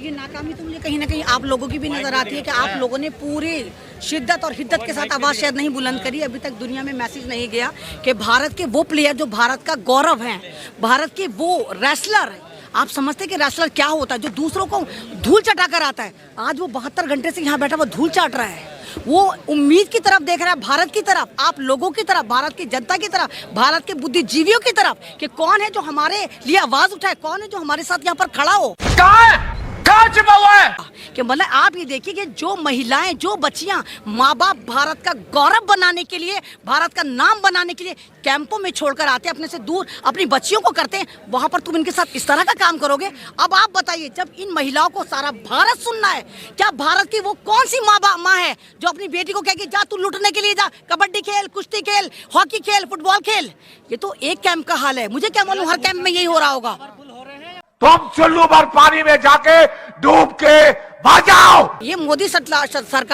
ये नाकामी तो मुझे कहीं ना कहीं आप लोगों की भी नजर आती है कि आप लोगों ने पूरी शिद्दत और हिद्दत के साथ आवाज़ शायद नहीं बुलंद करी। अभी तक दुनिया में मैसेज नहीं गया कि भारत के वो प्लेयर जो भारत का गौरव हैं, भारत के वो रेसलर, आप समझते हैं कि रेसलर क्या होता है, जो दूसरों को धूल चटा कर आता है। आज वो 72 घंटे से यहाँ बैठा वो धूल चाट रहा है, वो उम्मीद की तरफ देख रहा है, भारत की तरफ, आप लोगों की तरफ, भारत की जनता की तरफ, भारत के बुद्धिजीवियों की तरफ, कि कौन है जो हमारे लिए आवाज उठाए, कौन है जो हमारे साथ यहाँ पर खड़ा हो। कहाँ छिपा हुआ है? कि मतलब आप ये देखिए कि जो महिलाएं, जो बच्चियां, माँ बाप भारत का गौरव बनाने के लिए, भारत का नाम बनाने के लिए कैंपों में छोड़कर आते हैं, अपने से दूर अपनी बच्चियों को करते हैं, वहां पर तुम इनके साथ इस तरह का काम करोगे। अब आप बताइए, जब इन महिलाओं को सारा भारत सुनना है, क्या भारत की वो कौन सी माँ है जो अपनी बेटी को कहेगी जा तू लुटने के लिए जा, कबड्डी खेल, कुश्ती खेल, हॉकी खेल, फुटबॉल खेल। ये तो एक कैंप का हाल है, मुझे क्या मालूम हर कैंप में यही हो रहा होगा। तुम चुल्लू भर पानी में जाके डूब के बचाओ। ये मोदी सरकार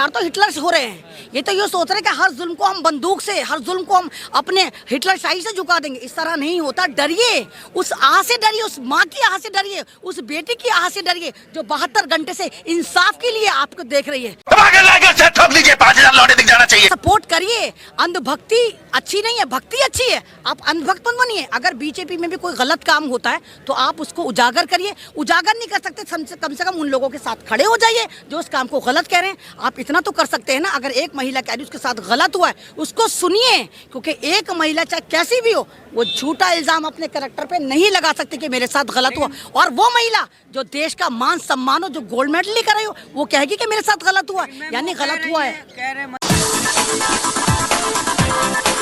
तो हिटलर से हो रहे हैं। ये तो ये सोच रहे हैं कि हर जुल्म को हम बंदूक से, हर जुल्म को हम अपने हिटलर शाही से झुका देंगे। इस तरह नहीं होता। डरिए, उस आह से डरिए, उस माँ की आह से डरिए, उस बेटी की आह से डरिए जो 72 घंटे से इंसाफ के लिए आपको देख रही है। 5,000 लौटे दिख जाना चाहिए। सपोर्ट करिए। अंधभक्ति अच्छी नहीं है, भक्ति अच्छी है। आप अंधभक्त मत बनिए। अगर बीजेपी में भी कोई गलत काम होता है तो आप उसको उजागर करिए। उजागर नहीं कर सकते, कम से कम उन लोगों के साथ खड़े हो जाइए जो उस काम को गलत कह रहे हैं। आप इतना तो कर सकते हैं ना, अगर एक महिला कह रही उसके साथ गलत हुआ है उसको सुनिए, क्योंकि एक महिला चाहे कैसी भी हो वो झूठा इल्जाम अपने कैरेक्टर पे नहीं लगा सकती कि मेरे साथ गलत हुआ। और वो महिला जो देश का मान सम्मान हो, जो गोल्ड मेडल लेकर आई हो, वो कहेगी कि मेरे साथ गलत हुआ, यानी गलत हुआ है।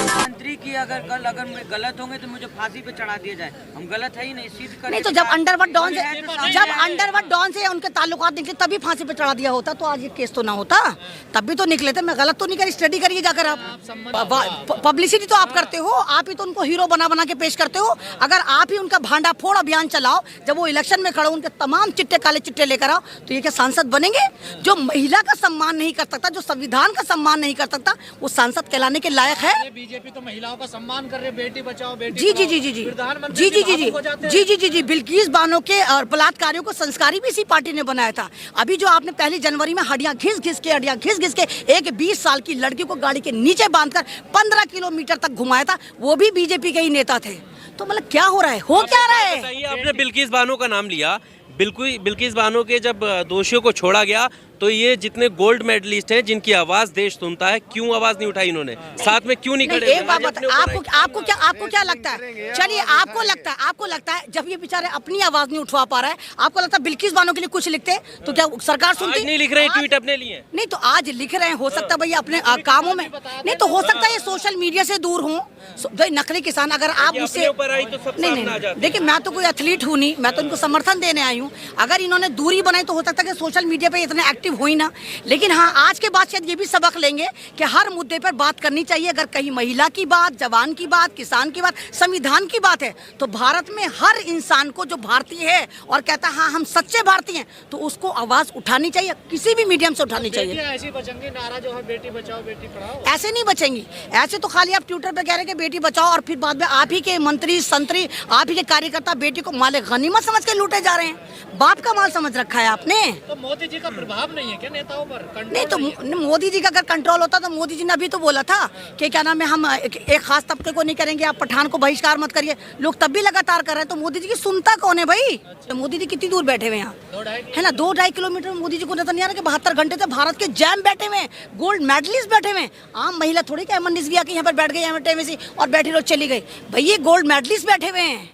मंत्री की अगर मैं गलत होंगे तो मुझे फांसी पे चढ़ा दिया जाए। हम गलत है ही नहीं, सीध कर। नहीं तो जब अंडरवर्ल्ड डॉन से उनके ताल्लुकात निकले तभी फांसी पे चढ़ा दिया होता तो आज ये केस तो ना होता। तब भी तो निकले थे। मैं गलत तो नहीं करी, स्टडी करिए जाकर आप। पब्लिसिटी तो आप करते हो, आप ही तो उनको हीरो बना के पेश करते हो। अगर आप ही उनका भांडा फोड़ अभियान चलाओ, जब वो इलेक्शन में खड़े उनके तमाम चिट्टे काले चिट्टे लेकर आओ, तो ये क्या सांसद बनेंगे? जो महिला का सम्मान नहीं कर सकता, जो संविधान का सम्मान नहीं कर सकता, वो सांसद कहलाने के लायक है? बीजेपी तो महिलाओं का सम्मान कर रहे, बेटी बचाओ बेटी जी बिल्किस बानो के और बलात्कारियों को संस्कारी भी इसी पार्टी ने बनाया था। अभी जो आपने 1 जनवरी में हड्डियां घिस घिस के एक 20 साल की लड़की को गाड़ी के नीचे बांधकर 15 किलोमीटर तक घुमाया था, वो भी बीजेपी के ही नेता थे। तो मतलब क्या हो रहा है, हो क्या रहा है? आपने बिल्किस बानो का नाम लिया। बिल्किस बानो के जब दोषियों को छोड़ा गया तो ये जितने गोल्ड मेडलिस्ट हैं जिनकी आवाज देश सुनता है, क्यों आवाज नहीं उठाई इन्होंने? साथ में क्यों नहीं खड़े? एक बात बता, आपको क्या लगता है? चलिए, आपको लगता है जब ये बेचारे अपनी आवाज नहीं उठवा पा रहा है, आपको लगता है बिल्किस बानो के लिए कुछ लिखते तो क्या सरकार सुनती? नहीं लिख रहे, ट्वीट अपने लिए नहीं तो आज लिख रहे हैं, हो सकता है भैया अपने कामों में नहीं तो हो सकता है ये सोशल मीडिया से दूर हों। नकली किसान, अगर आप उससे नहीं, देखिए मैं तो कोई एथलीट हूँ नहीं, मैं तो इनको समर्थन देने आई हूँ। अगर इन्होंने दूरी बनाई तो हो सकता है कि सोशल मीडिया पे इतने एक्टिव हो ही ना। लेकिन हाँ, आज के बाद शायद ये भी सबक लेंगे कि हर मुद्दे पर बात करनी चाहिए। अगर कहीं महिला की बात, जवान की बात, किसान की बात, संविधान की बात है, तो भारत में हर इंसान को जो भारतीय है और कहता है हाँ हम सच्चे भारतीय हैं, तो उसको आवाज उठानी चाहिए, किसी भी मीडियम से उठानी चाहिए। ऐसी बचेंगे नारा जो है बेटी बचाओ बेटी पढ़ाओ, ऐसे नहीं बचेंगी। ऐसे तो खाली आप ट्विटर पे कह रहे हैं कि बेटी बचाओ और फिर बाद में आप ही के मंत्री संतरी, आप ही के कार्यकर्ता बेटी को माले गनीमत समझ के लूटे जा रहे हैं। बाप का माल समझ रखा है आपने। तो मोदी जी का प्रभाव नहीं है क्या नेताओं पर? नहीं तो मोदी जी का अगर कंट्रोल होता तो मोदी जी ने अभी तो बोला था कि क्या नाम है, हम एक खास तबके को नहीं करेंगे, आप पठान को बहिष्कार मत करिए। लोग तब भी लगातार कर रहे हैं, तो मोदी जी की सुनता कौन है भाई? तो मोदी जी कितनी दूर बैठे हुए हैं यहाँ, है ना? 2-2.5 किलोमीटर में मोदी जी को नजर नहीं आ रहा कि 72 घंटे से भारत के जैम बैठे हुए, गोल्ड मेडलिस्ट बैठे हुए। आम महिला थोड़ी क्या एमन रिजविया के यहाँ पर बैठ गई और बैठी रहो चली गई। भाई ये गोल्ड मेडलिस्ट बैठे हुए हैं।